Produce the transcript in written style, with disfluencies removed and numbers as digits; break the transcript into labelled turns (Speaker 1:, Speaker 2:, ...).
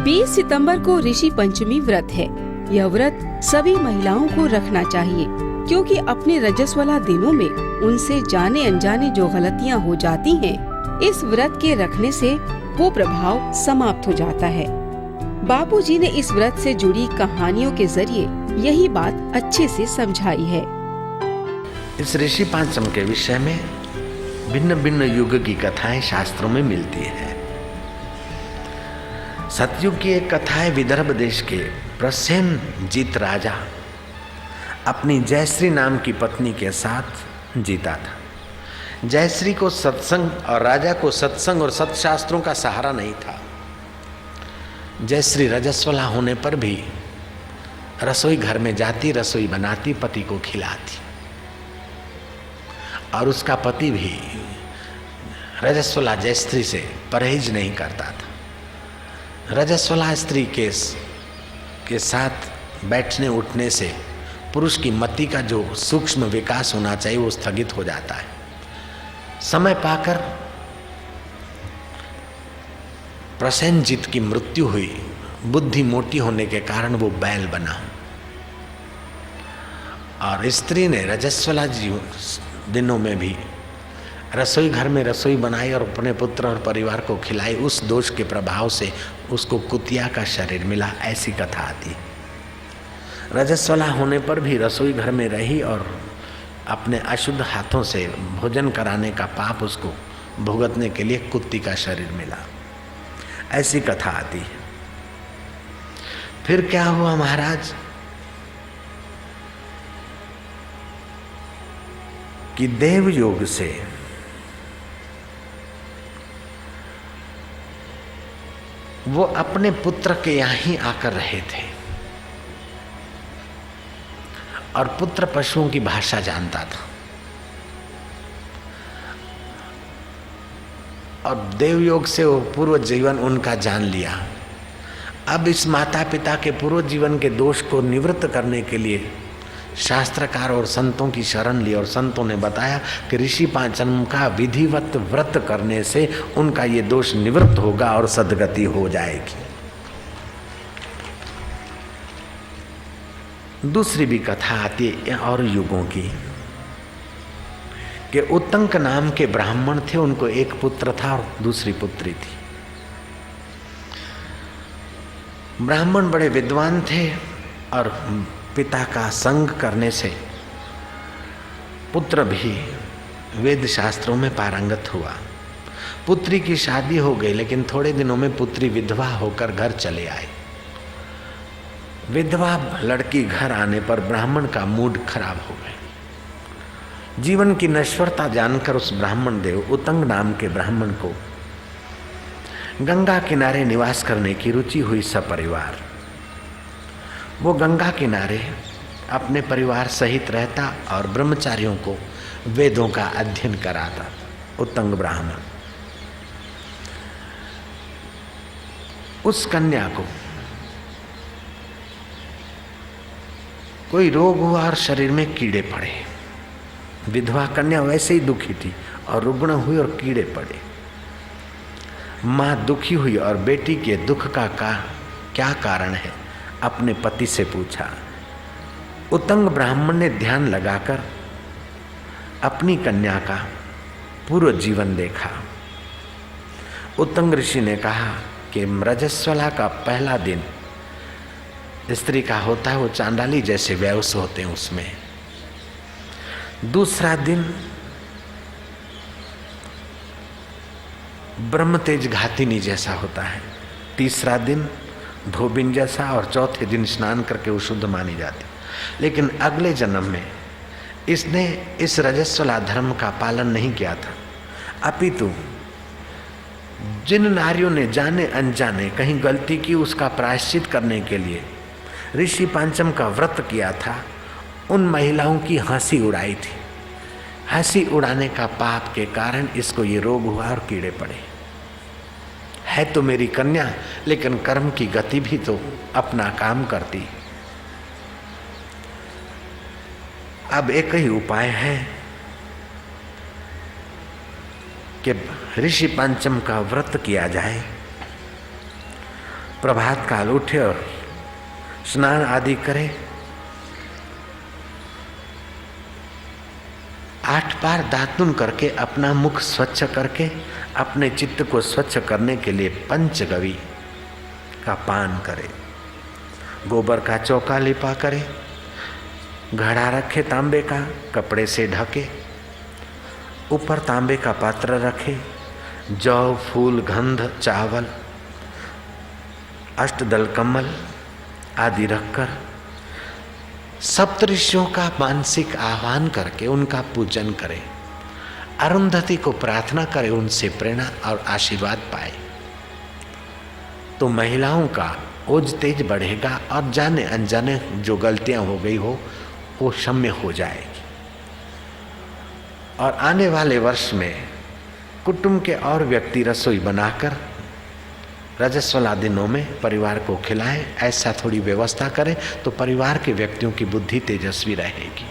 Speaker 1: 20 सितंबर को ऋषि पंचमी व्रत है। यह व्रत सभी महिलाओं को रखना चाहिए, क्योंकि अपने रजस्वला दिनों में उनसे जाने अनजाने जो गलतियां हो जाती हैं, इस व्रत के रखने से वो प्रभाव समाप्त हो जाता है। बापूजी ने इस व्रत से जुड़ी कहानियों के जरिए यही बात अच्छे से समझाई है।
Speaker 2: इस ऋषि पंचम के विषय में भिन्न भिन्न युग की कथाएं शास्त्रों में मिलती है। सतयुग की एक कथा है, विदर्भ देश के प्रसेनजीत राजा अपनी जयश्री नाम की पत्नी के साथ जीता था। जयश्री को सत्संग और राजा को सत्संग और सत्शास्त्रों का सहारा नहीं था। जयश्री रजस्वला होने पर भी रसोई घर में जाती, रसोई बनाती, पति को खिलाती, और उसका पति भी रजस्वला जयश्री से परहेज नहीं करता था। रजस्वला स्त्री के साथ बैठने उठने से पुरुष की मति का जो सूक्ष्म विकास होना चाहिए वो स्थगित हो जाता है। समय पाकर प्रसेनजीत की मृत्यु हुई। बुद्धि मोटी होने के कारण वो बैल बना, और स्त्री ने रजस्वला दिनों में भी रसोई घर में रसोई बनाई और अपने पुत्र और परिवार को खिलाई। उस दोष के प्रभाव से उसको कुतिया का शरीर मिला, ऐसी कथा आती है। रजस्वला होने पर भी रसोई घर में रही और अपने अशुद्ध हाथों से भोजन कराने का पाप उसको भुगतने के लिए कुत्ती का शरीर मिला, ऐसी कथा आती है। फिर क्या हुआ महाराज कि देव योग से वो अपने पुत्र के यहाँ ही आकर रहे थे, और पुत्र पशुओं की भाषा जानता था, और देव योग से वो पूर्व जीवन उनका जान लिया। अब इस माता पिता के पूर्व जीवन के दोष को निवृत्त करने के लिए शास्त्रकार और संतों की शरण ली, और संतों ने बताया कि ऋषि पंचम का विधिवत व्रत करने से उनका ये दोष निवृत्त होगा और सद्गति हो जाएगी। दूसरी भी कथा आती है और युगों की, कि उत्तंक नाम के ब्राह्मण थे, उनको एक पुत्र था और दूसरी पुत्री थी। ब्राह्मण बड़े विद्वान थे और पिता का संग करने से पुत्र भी वेद शास्त्रों में पारंगत हुआ। पुत्री की शादी हो गई, लेकिन थोड़े दिनों में पुत्री विधवा होकर घर चले आए। विधवा लड़की घर आने पर ब्राह्मण का मूड खराब हो गया। जीवन की नश्वरता जानकर उस ब्राह्मण देव उत्तंग नाम के ब्राह्मण को गंगा किनारे निवास करने की रुचि हुई सपरिवार। वो गंगा किनारे अपने परिवार सहित रहता और ब्रह्मचारियों को वेदों का अध्ययन कराता। उत्तंग ब्राह्मण उस कन्या को कोई रोग हुआ और शरीर में कीड़े पड़े। विधवा कन्या वैसे ही दुखी थी और रुग्ण हुई और कीड़े पड़े। माँ दुखी हुई और बेटी के दुख का क्या कारण है अपने पति से पूछा। उत्तंग ब्राह्मण ने ध्यान लगाकर अपनी कन्या का पूर्व जीवन देखा। उत्तंग ऋषि ने कहा कि रजस्वला का पहला दिन स्त्री का होता है, वो चांडाली जैसे व्यवस होते हैं उसमें। दूसरा दिन ब्रह्म तेज घातिनी जैसा होता है। तीसरा दिन धोबिन जैसा, और चौथे दिन स्नान करके वो शुद्ध मानी जाती। लेकिन अगले जन्म में इसने इस रजस्वला धर्म का पालन नहीं किया था, अपितु जिन नारियों ने जाने अनजाने कहीं गलती की उसका प्रायश्चित करने के लिए ऋषि पंचम का व्रत किया था, उन महिलाओं की हंसी उड़ाई थी। हंसी उड़ाने का पाप के कारण इसको ये रोग हुआ और कीड़े पड़े। है तो मेरी कन्या, लेकिन कर्म की गति भी तो अपना काम करती। अब एक ही उपाय है कि ऋषि पंचम का व्रत किया जाए, प्रभात काल उठे और स्नान आदि करे, 8 बार दातुन करके अपना मुख स्वच्छ करके अपने चित्त को स्वच्छ करने के लिए पंचगवी का पान करे, गोबर का चौका लिपा करे, घड़ा रखे तांबे का, कपड़े से ढके, ऊपर तांबे का पात्र रखे, जौ फूल गंध चावल अष्टदल कमल आदि रखकर सप्तऋषियों का मानसिक आह्वान करके उनका पूजन करें, अरुंधति को प्रार्थना करें, उनसे प्रेरणा और आशीर्वाद पाए, तो महिलाओं का ओज तेज बढ़ेगा और जाने अनजाने जो गलतियां हो गई हो वो क्षम्य हो जाएगी। और आने वाले वर्ष में कुटुंब के और व्यक्ति रसोई बनाकर रजस्वला दिनों में परिवार को खिलाएं, ऐसा थोड़ी व्यवस्था करें तो परिवार के व्यक्तियों की बुद्धि तेजस्वी रहेगी।